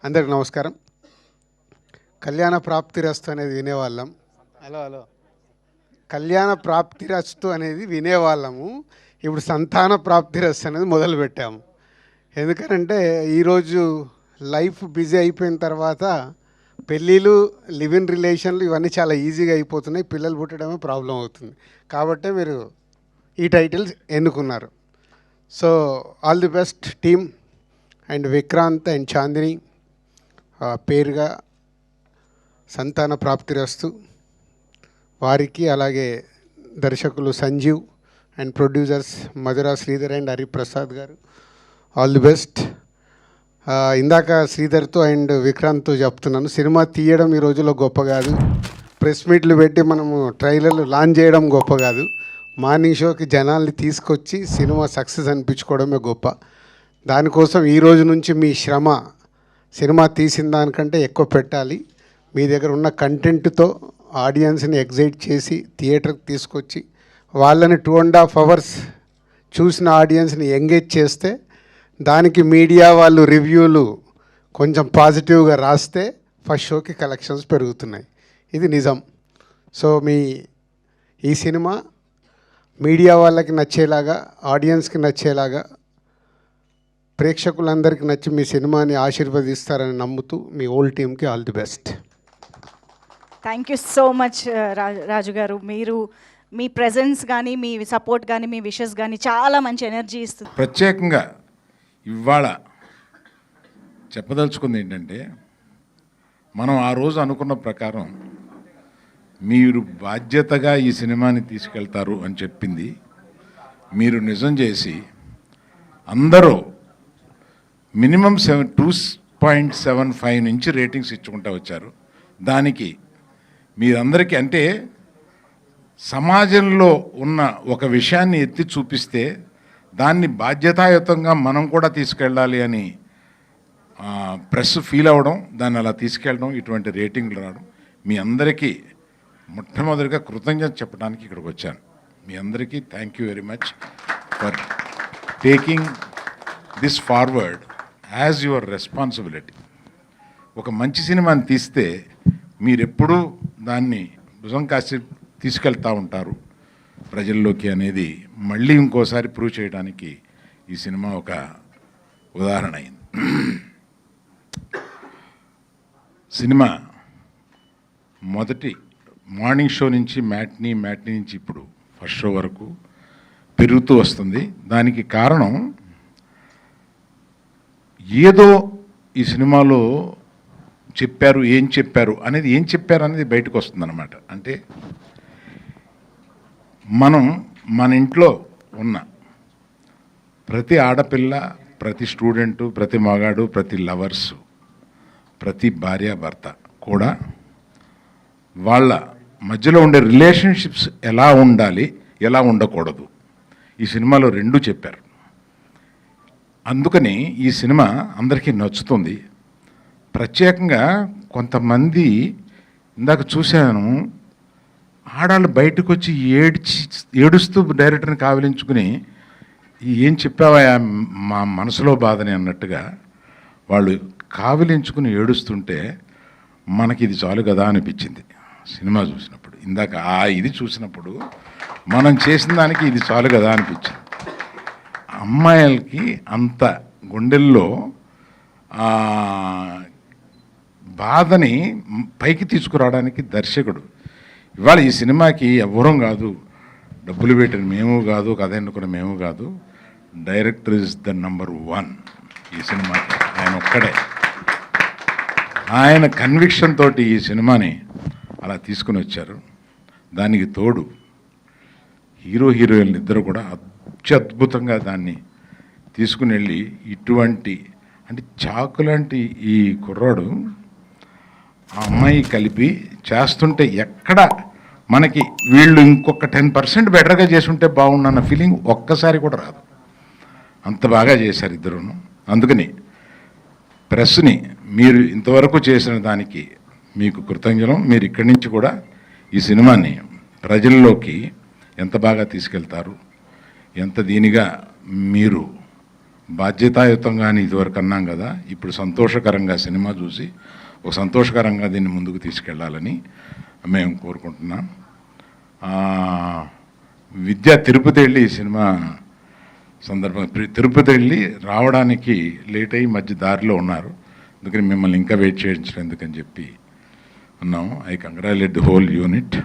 అందరికి నమస్కారం. కళ్యాణ ప్రాప్తిరస్తు అనేది వినేవాళ్ళం. హలో కళ్యాణ ప్రాప్తిరస్తు అనేది వినేవాళ్ళము. ఇప్పుడు సంతాన ప్రాప్తిరస్తు అనేది మొదలుపెట్టాము. ఎందుకంటే ఈరోజు లైఫ్ బిజీ అయిపోయిన తర్వాత పెళ్ళిళ్ళు, లివ్ ఇన్ రిలేషన్లు ఇవన్నీ చాలా ఈజీగా అయిపోతున్నాయి. పిల్లలు పుట్టడమే ప్రాబ్లం అవుతుంది. కాబట్టే మీరు ఈ టైటిల్స్ ఎన్నుకున్నారు. So all the best team and Vikrant and Chandini పేరుగా సంతాన ప్రాప్తిరస్తు వారికి, అలాగే దర్శకులు Sanjeev and producers Madhura Sridhar and Hariprasad గారు, ఆల్ ది బెస్ట్. ఇందాక శ్రీధర్తో అండ్ విక్రాంత్తో చెప్తున్నాను, సినిమా తీయడం ఈ రోజుల్లో గొప్ప కాదు, ప్రెస్ మీట్లు పెట్టి మనము ట్రైలర్లు లాంచ్ చేయడం గొప్ప కాదు, మార్నింగ్ షోకి జనాల్ని తీసుకొచ్చి సినిమా సక్సెస్ అనిపించుకోవడమే గొప్ప. దానికోసం ఈ రోజు నుంచి మీ శ్రమ సినిమా తీసిన దానికంటే ఎక్కువ పెట్టాలి. మీ దగ్గర ఉన్న కంటెంట్తో ఆడియన్స్ని ఎగ్జైట్ చేసి థియేటర్కి తీసుకొచ్చి వాళ్ళని 2.5 hours చూసిన ఆడియన్స్ని ఎంగేజ్ చేస్తే, దానికి మీడియా వాళ్ళు రివ్యూలు కొంచెం పాజిటివ్గా రాస్తే ఫస్ట్ షోకి కలెక్షన్స్ పెరుగుతున్నాయి. ఇది నిజం. సో ఈ సినిమా మీడియా వాళ్ళకి నచ్చేలాగా, ఆడియన్స్కి నచ్చేలాగా, ప్రేక్షకులందరికీ నచ్చి మీ సినిమాని ఆశీర్వదిస్తారని నమ్ముతూ మీ ఓల్ టీమ్కి all the best. Thank you so much Raju garu. మీరు మీ ప్రెజెన్స్ కానీ, మీ సపోర్ట్ కానీ, మీ విషెస్ కానీ చాలా మంచి ఎనర్జీ ఇస్తుంది. ప్రత్యేకంగా ఇవాళ చెప్పదలుచుకుంది ఏంటంటే, మనం ఆ రోజు అనుకున్న ప్రకారం మీరు బాధ్యతగా ఈ సినిమాని తీసుకెళ్తారు అని చెప్పింది మీరు నిజం చేసి అందరూ మినిమం 2.75 నుంచి రేటింగ్స్ ఇచ్చుకుంటూ వచ్చారు. దానికి మీరందరికీ, అంటే సమాజంలో ఉన్న ఒక విషయాన్ని ఎత్తి చూపిస్తే దాన్ని బాధ్యతాయుతంగా మనం కూడా తీసుకెళ్ళాలి అని ప్రెస్ ఫీల్ అవ్వడం, దాన్ని అలా తీసుకెళ్ళడం, ఇటువంటి రేటింగ్లు రావడం, మీ అందరికీ మొట్టమొదటిగా కృతజ్ఞత చెప్పడానికి ఇక్కడికి వచ్చాను. మీ అందరికీ thank you very much for taking this forward as your responsibility. ఒక మంచి సినిమాని తీస్తే మీరెప్పుడూ దాన్ని భుజం కాసి తీసుకెళ్తూ ఉంటారు ప్రజల్లోకి అనేది మళ్ళీ ఇంకోసారి ప్రూవ్ చేయడానికి ఈ సినిమా ఒక ఉదాహరణ అయింది. సినిమా మొదటి మార్నింగ్ షో నుంచి మ్యాట్నీ నుంచి ఇప్పుడు ఫస్ట్ షో వరకు పెరుగుతూ వస్తుంది. దానికి కారణం ఏదో ఈ సినిమాలో చెప్పారు, ఏం చెప్పారు అనేది బయటకు వస్తుందన్నమాట. అంటే మన ఇంట్లో ఉన్న ప్రతి ఆడపిల్ల, ప్రతి స్టూడెంటు, ప్రతి మగాడు, ప్రతి లవర్సు, ప్రతి భార్యాభర్త కూడా వాళ్ళ మధ్యలో ఉండే రిలేషన్షిప్స్ ఎలా ఉండాలి, ఎలా ఉండకూడదు, ఈ సినిమాలో రెండు చెప్పారు. అందుకని ఈ సినిమా అందరికీ నచ్చుతుంది. ప్రత్యేకంగా కొంతమంది ఇందాక చూశాను, ఆడాళ్ళు బయటకు వచ్చి ఏడుస్తూ డైరెక్టర్ని కావిలించుకుని ఏం చెప్పావా మా మనసులో బాధని అన్నట్టుగా వాళ్ళు కావిలించుకుని ఏడుస్తుంటే మనకి ఇది చాలు కదా అనిపించింది సినిమా చూసినప్పుడు. ఇందాక ఇది చూసినప్పుడు మనం చేసిన దానికి ఇది చాలు కదా అనిపించింది. అమ్మాయిలకి అంత గుండెల్లో బాధని పైకి తీసుకురావడానికి దర్శకుడు ఇవాళ ఈ సినిమాకి ఎవ్వరం కాదు, డబ్బులు పెట్టిన మేము కాదు, కథ ఎన్నుకున్న మేము కాదు, డైరెక్టర్ ఇస్ ద నంబర్ 1 ఈ సినిమాకి. ఆయన ఒక్కడే, ఆయన కన్విక్షన్ తోటి ఈ సినిమాని అలా తీసుకుని వచ్చారు. దానికి తోడు హీరోయిన్లు ఇద్దరు కూడా అత్యద్భుతంగా దాన్ని తీసుకుని వెళ్ళి, ఇటువంటి అంటే చాకు లాంటి ఈ కుర్రాడు ఆ అమ్మాయి కలిపి చేస్తుంటే ఎక్కడ మనకి వీళ్ళు ఇంకొక 10% బెటర్గా చేసుంటే బాగుండన్న ఫీలింగ్ ఒక్కసారి కూడా రాదు. అంత బాగా చేశారు ఇద్దరును. అందుకని ప్రెస్ని మీరు ఇంతవరకు చేసిన దానికి మీకు కృతజ్ఞతలు. మీరు ఇక్కడి నుంచి కూడా ఈ సినిమాని ప్రజల్లోకి ఎంత బాగా తీసుకెళ్తారు, ఎంత దీనిగా మీరు బాధ్యతాయుతంగా అని ఇదివరకు అన్నాం కదా, ఇప్పుడు సంతోషకరంగా సినిమా చూసి ఒక సంతోషకరంగా దీన్ని ముందుకు తీసుకెళ్లాలని మేము కోరుకుంటున్నాం. విద్య తిరుపతి వెళ్ళి ఈ సినిమా సందర్భంగా తిరుపతి వెళ్ళి రావడానికి లేట్ అయ్యి మధ్య దారిలో ఉన్నారు. అందుకని మిమ్మల్ని ఇంకా వెయిట్ చేయించడం ఎందుకని చెప్పి ఉన్నాము. I congratulate the whole unit.